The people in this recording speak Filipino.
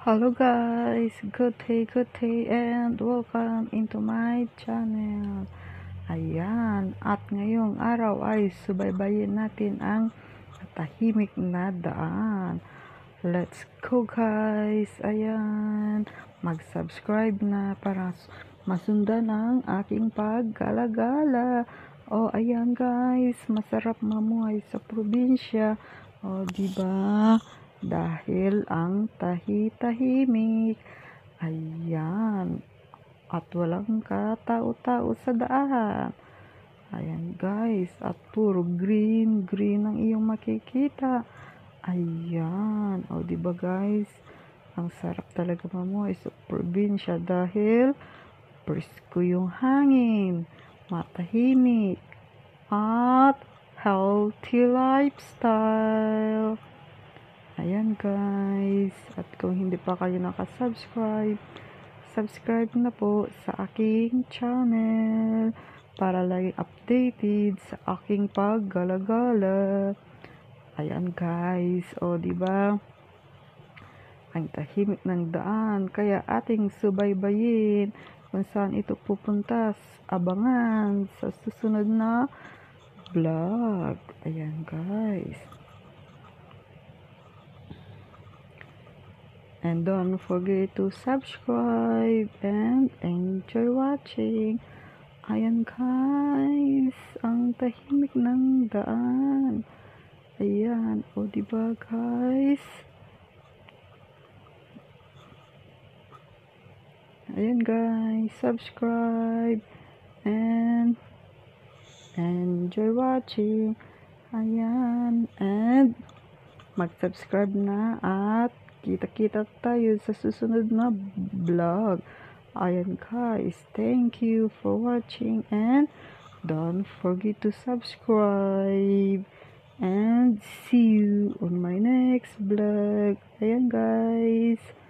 Hello guys, good day and welcome into my channel. Ayan, at ngayong araw ay subaybayin natin ang tahimik na daan. Let's go guys. Ayan, mag-subscribe na para masundan ang aking paggalagala. Ayan guys, masarap mamuhay sa probinsya. Diba? Dahil ang tahimik. Ayan. At walang katao-tao sa daan. Ayan guys. At puro green ang iyong makikita. Ayan. Diba guys? Ang sarap talaga mamuhay sa probinsya dahil presko yung hangin, matahimik, at healthy lifestyle. Ayan guys, at kung hindi pa kayo nakasubscribe, subscribe na po sa aking channel para lagi updated sa aking paggalagala. Ayan guys, diba? Ang tahimik ng daan, kaya ating subaybayin kung saan ito pupunta. Abangan sa susunod na vlog. Ayan guys. And don't forget to subscribe and enjoy watching. Ayan guys, ang tahimik ng daan. Ayan, diba guys? Ayan guys, subscribe and enjoy watching. Ayan, and mag-subscribe na at kita-kita tayo sa susunod na vlog. Ayan guys, thank you for watching and don't forget to subscribe and see you on my next vlog. Ayan guys.